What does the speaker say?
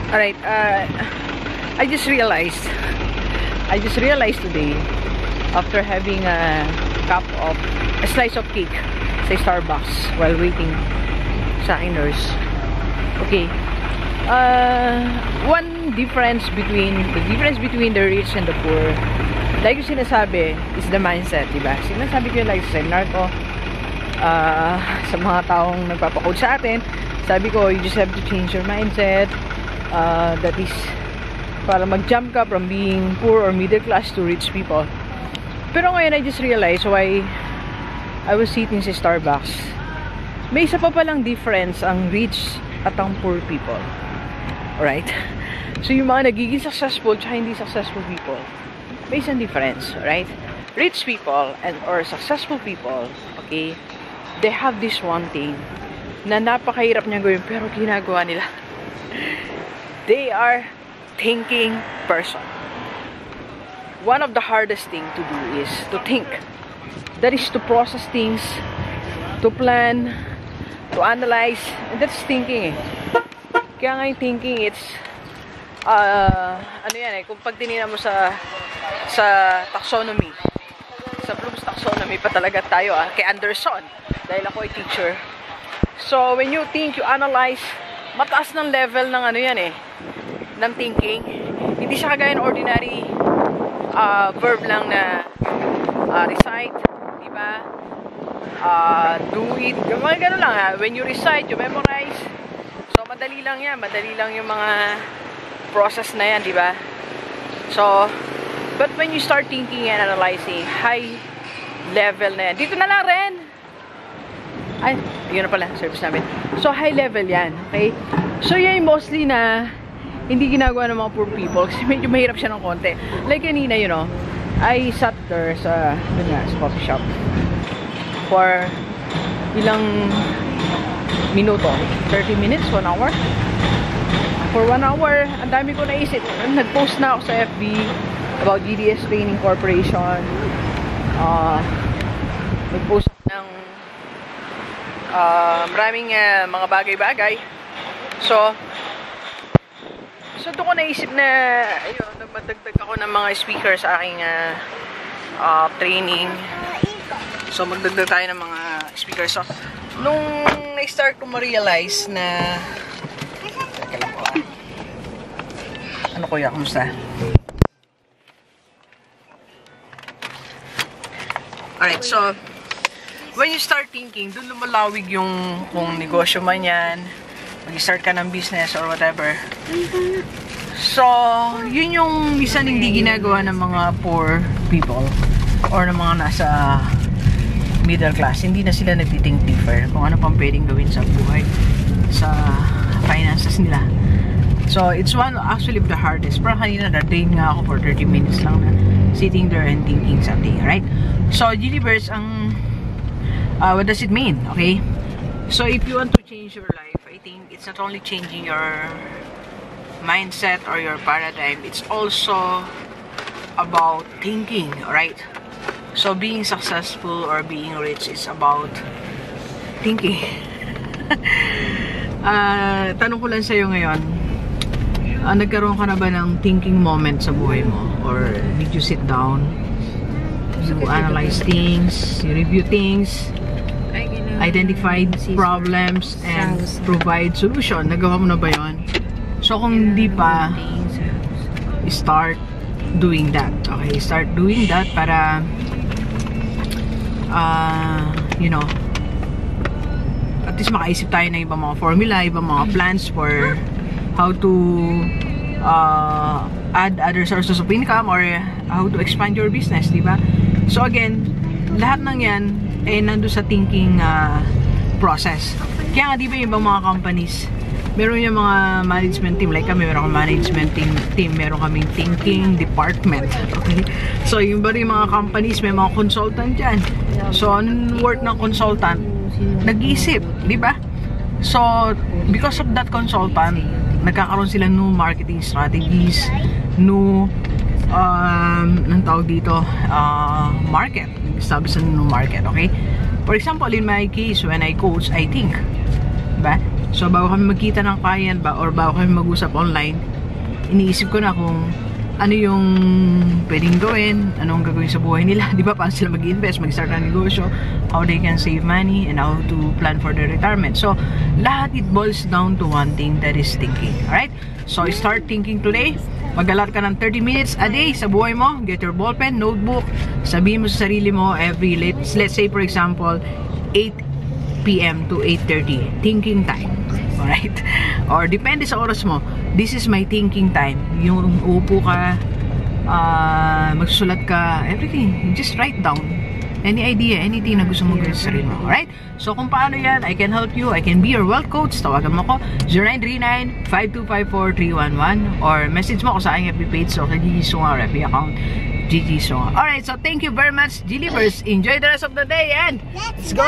Alright, I just realized today, after having a slice of cake sa Starbucks while waiting sa aking nurse. Okay. One difference between the rich and the poor, like yung sinasabi, is the mindset, diba? Sinasabi ko yung like sa seminar ko, sa mga taong nagpapakode sa atin, sabi ko, you just have to change your mindset. That is, para mag-jump ka from being poor or middle class to rich people. Pero ngayon, I just realized why I was sitting sa Starbucks. May isa pa palang difference ang rich at ang poor people. Alright? So, yung mga nagiging successful at hindi successful people, may isang difference. Right? Rich people or successful people, okay, they have this one thing na napakahirap niya gawin pero ginagawa nila. They are thinking person. One of the hardest thing to do is to think. That is to process things, to plan, to analyze, and that's thinking eh. Kaya nga yung thinking, it's ano yan eh, kung pag tinignan mo sa taxonomy, sa Bloom's taxonomy pa talaga tayo kay Anderson, dahil ako ay teacher. So when you think, you analyze, mataas ng level ng ano yan eh, ng thinking. Hindi siya kagaya ng ordinary verb lang na recite, diba? Do it, yung mga gano'n lang when you recite, you memorize. So madali lang yan, madali lang yung mga process na yan, diba? So but when you start thinking and analyzing, high level na yan. Dito na lang rin. Ay, yun na pala, service namin. So high level yan, okay? So yan mostly na hindi ginagawa ng mga poor people kasi medyo mahirap siya ng konti. Like kanina, you know, I sat there sa coffee shop for ilang minuto, 30 minutes, 1 hour. For 1 hour, ang dami ko naisip. Nag-post na ako sa FB about GDS Training Corporation. Nag-post ng maraming mga bagay-bagay. So doon ko naisip na ayun, nagmadagdag ako ng mga speaker sa aking training. So magdagdag tayo ng mga speaker. So nung na-start ko ma-realize na teka lang po ano kuya, kumusta? Alright, so when you start thinking, doon lumalawig yung kung negosyo man yan, mag-start ka ng business or whatever. So, yun yung minsan hindi ginagawa ng mga poor people or ng mga nasa middle class. Hindi na sila nagtithink differ kung ano pang pwedeng gawin sa buhay, sa finances nila. So, it's one actually of the hardest. Parang kanina na-train nga ako for 30 minutes lang na sitting there and thinking something, right? So, universe, ang what does it mean? Okay? So, if you want to change your life, I think it's not only changing your mindset or your paradigm, it's also about thinking, right? So, being successful or being rich is about thinking. Tanong ko lang sa'yo ngayon, nagkaroon ka na ba ng thinking moment sa buhay mo? Or did you sit down, you analyze things, you review things, identified problems, and provide solution? Nagawa mo na ba yun? So, kung hindi pa, start doing that. Okay, start doing that para, you know, at least makaisip tayo ng ibang mga formula, ibang mga plans for how to add other sources of income or how to expand your business, diba? So, again, lahat ng yan ay nandun sa thinking process. Kaya nga, diba yung ibang mga companies, meron yung mga management team, like kami, meron kami management team, meron kaming thinking department. Okay? So, yung ba rin mga companies, may mga consultant dyan. So, anong work ng consultant? Nag-iisip, di ba? So, because of that consultant, nagkakaroon sila new marketing strategies, new, anong tawag dito, market. Establish a new market, okay? For example, in my case, when I coach, I think, diba? So, bago kami magkita ng client ba, or bago kami mag-usap online, iniisip ko na kung ano yung pwedeng gawin, anong gagawin sa buhay nila, di ba? Paano sila mag-invest, mag-start ng negosyo, how they can save money, and how to plan for their retirement. So, lahat it boils down to one thing, that is thinking. Alright? So, start thinking today. Mag-allot ka ng 30 minutes a day sa buhay mo. Get your ballpen, notebook. Sabihin mo sa sarili mo every, let's say for example, 8 p.m. to 8:30. Thinking time. Alright? Or depende sa oras mo. This is my thinking time. Yung upo ka, magsusulat ka, everything. Just write down. Any idea, anything na gusto mo gawin sa sarili mo. Alright? So, kung paano yan, I can help you. I can be your wealth coach. Tawagan mo ko, 0939-5254-311 or message mo ko sa aking FB page. So, kay Gigi Songa, FB account, Gigi Songa. Alright, so thank you very much, Gilivers. Enjoy the rest of the day and let's go.